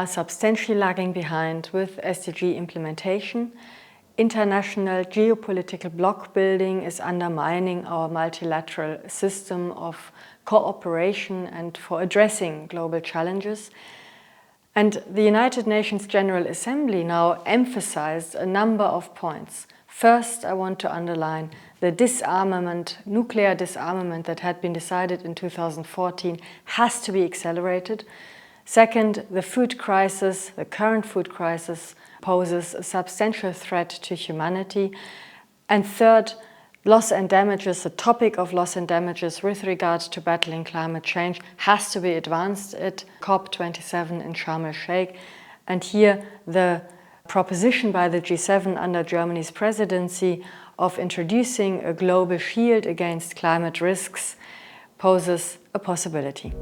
are substantially lagging behind with SDG implementation. International geopolitical bloc building is undermining our multilateral system of cooperation and for addressing global challenges. And the United Nations General Assembly now emphasized a number of points. First, I want to underline the disarmament, nuclear disarmament that had been decided in 2014 has to be accelerated. Second, the food crisis, the current food crisis, poses a substantial threat to humanity. And third, loss and damages, the topic of loss and damages with regard to battling climate change has to be advanced at COP27 in Sharm el-Sheikh. And here the proposition by the G7 under Germany's presidency of introducing a global shield against climate risks poses a possibility.